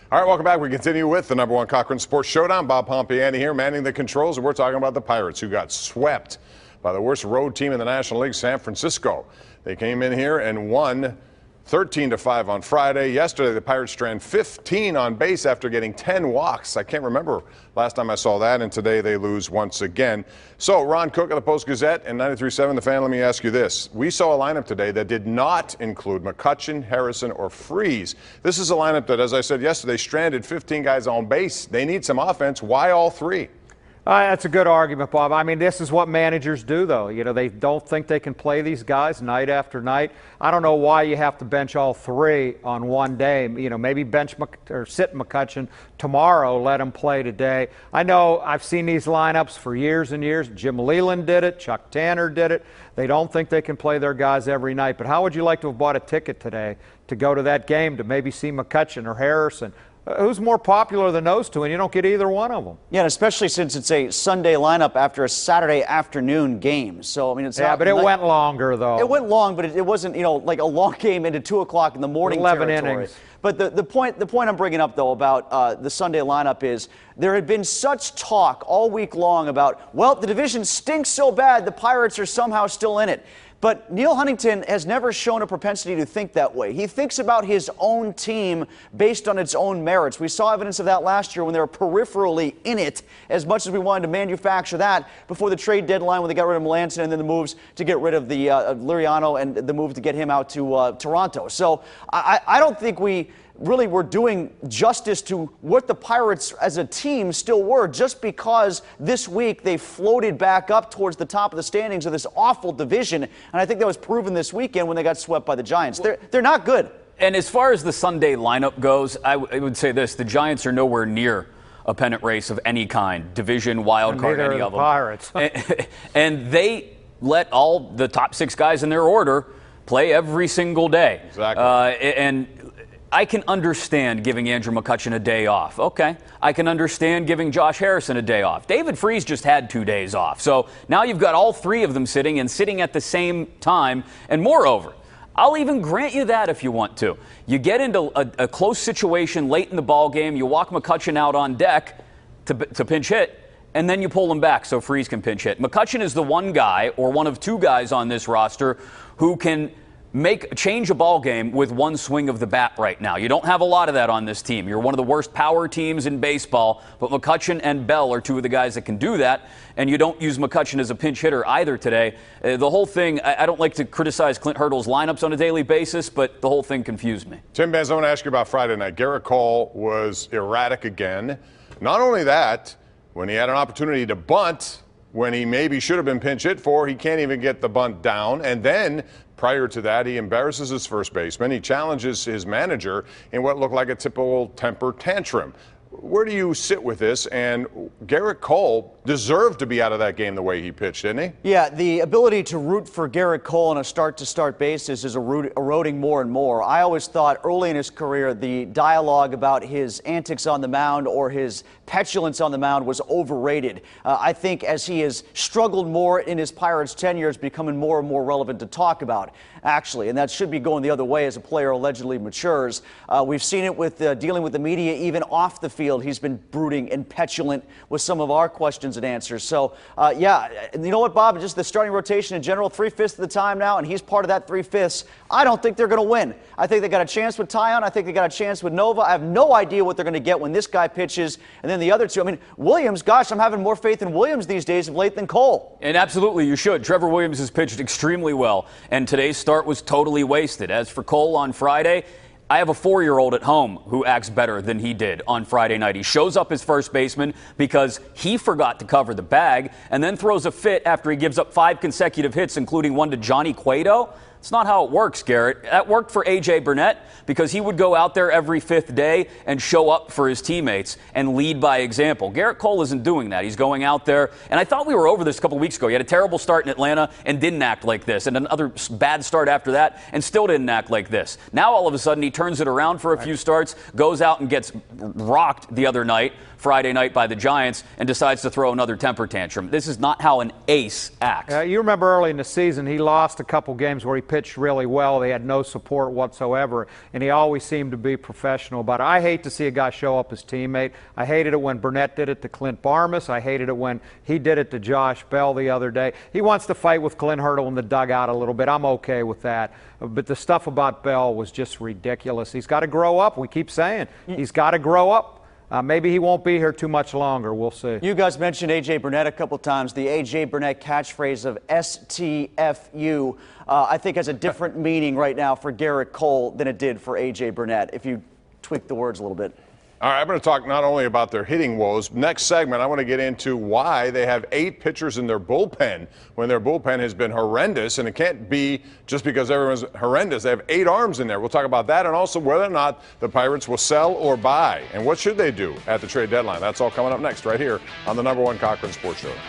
All right, welcome back. We continue with the #1 Cochran Sports Showdown. Bob Pompeani here, manning the controls, and we're talking about the Pirates, who got swept by the worst road team in the National League, San Francisco. They came in here and won 13-5 on Friday. Yesterday, the Pirates stranded 15 on base after getting 10 walks. I can't remember last time I saw that, and today they lose once again. So, Ron Cook of the Post-Gazette and 93.7 The Fan, let me ask you this. We saw a lineup today that did not include McCutchen, Harrison, or Freese. This is a lineup that, as I said yesterday, stranded 15 guys on base. They need some offense. Why all three? That's a good argument, Bob. I mean, this is what managers do, though. You know, they don't think they can play these guys night after night. I don't know why you have to bench all three on one day. You know, maybe sit McCutchen tomorrow, let him play today. I know I've seen these lineups for years and years. Jim Leyland did it. Chuck Tanner did it. They don't think they can play their guys every night. But how would you like to have bought a ticket today to go to that game to maybe see McCutchen or Harrison? Who's more popular than those two, and you don't get either one of them. Yeah, and especially since it's a Sunday lineup after a Saturday afternoon game. So, I mean, it's but it went longer, though. It went long, but it wasn't, you know, like a long game into 2 o'clock in the morning 11 territory. innings. But the point I'm bringing up, though, about the Sunday lineup is there had been such talk all week long about, well, the division stinks so bad the Pirates are somehow still in it. But Neil Huntington has never shown a propensity to think that way. He thinks about his own team based on its own merits. We saw evidence of that last year when they were peripherally in it, as much as we wanted to manufacture that before the trade deadline when they got rid of Melanson and then the moves to get rid of the Liriano and the move to get him out to Toronto. So I don't think we really were doing justice to what the Pirates as a team still were, just because this week they floated back up towards the top of the standings of this awful division. And I think that was proven this weekend when they got swept by the Giants. They're not good. And as far as the Sunday lineup goes, I would say this: the Giants are nowhere near a pennant race of any kind, division, wild card, any of them. Pirates. And they let all the top 6 guys in their order play every single day. Exactly. And I can understand giving Andrew McCutchen a day off. Okay. I can understand giving Josh Harrison a day off. David Freese just had 2 days off. So now you've got all 3 of them sitting at the same time. And moreover, I'll even grant you that if you want to. You get into a close situation late in the ball game, you walk McCutchen out on deck to pinch hit, and then you pull him back so Freese can pinch hit. McCutchen is the one guy, or one of 2 guys on this roster, who can change a ball game with one swing of the bat right now. You don't have a lot of that on this team. You're one of the worst power teams in baseball, but McCutchen and Bell are 2 of the guys that can do that, and you don't use McCutchen as a pinch hitter either today. The whole thing, I don't like to criticize Clint Hurdle's lineups on a daily basis, but the whole thing confused me. Tim Benz, I want to ask you about Friday night. Garrett Cole was erratic again. Not only that, when he had an opportunity to bunt, when he maybe should have been pinch hit for, he can't even get the bunt down. And then prior to that, he embarrasses his first baseman. He challenges his manager in what looked like a typical temper tantrum. Where do you sit with this? And Garrett Cole deserved to be out of that game the way he pitched, didn't he? Yeah, the ability to root for Garrett Cole on a start-to-start basis is eroding more and more. I always thought early in his career the dialogue about his antics on the mound or his petulance on the mound was overrated. I think as he has struggled more in his Pirates tenure, it's becoming more and more relevant to talk about, actually. And that should be going the other way as a player allegedly matures. We've seen it with dealing with the media, even off the field. He's been brooding and petulant with some of our questions and answers. So, yeah, you know what, Bob? Just the starting rotation in general, 3/5 of the time now, and he's part of that 3/5. I don't think they're going to win. I think they got a chance with Tyon. I think they got a chance with Nova. I have no idea what they're going to get when this guy pitches. And then the other 2, I mean, Williams, gosh, I'm having more faith in Williams these days of late than Cole. And absolutely, you should. Trevor Williams has pitched extremely well, and today's start was totally wasted. As for Cole on Friday, I have a 4-year-old at home who acts better than he did on Friday night. He shows up as first baseman because he forgot to cover the bag and then throws a fit after he gives up 5 consecutive hits, including one to Johnny Cueto. It's not how it works, Garrett. That worked for A.J. Burnett because he would go out there every 5th day and show up for his teammates and lead by example. Garrett Cole isn't doing that. He's going out there, and I thought we were over this a couple weeks ago. He had a terrible start in Atlanta and didn't act like this, and another bad start after that and still didn't act like this. Now all of a sudden he turns it around for a few starts, goes out and gets rocked the other night, Friday night, by the Giants, and decides to throw another temper tantrum. This is not how an ace acts. You remember early in the season he lost a couple games where he pitched really well. They had no support whatsoever, and he always seemed to be professional. But I hate to see a guy show up his teammate. I hated it when Burnett did it to Clint Barmas. I hated it when he did it to Josh Bell the other day. He wants to fight with Clint Hurdle in the dugout a little bit. I'm okay with that. But the stuff about Bell was just ridiculous. He's got to grow up. We keep saying he's got to grow up. Maybe he won't be here too much longer. We'll see. You guys mentioned A.J. Burnett a couple times. The A.J. Burnett catchphrase of STFU, I think has a different meaning right now for Garrett Cole than it did for A.J. Burnett, if you tweak the words a little bit. All right, I'm going to talk not only about their hitting woes. Next segment, I want to get into why they have 8 pitchers in their bullpen when their bullpen has been horrendous, and it can't be just because everyone's horrendous. They have 8 arms in there. We'll talk about that and also whether or not the Pirates will sell or buy, and what should they do at the trade deadline. That's all coming up next right here on the #1 Cochran Sports Showdown.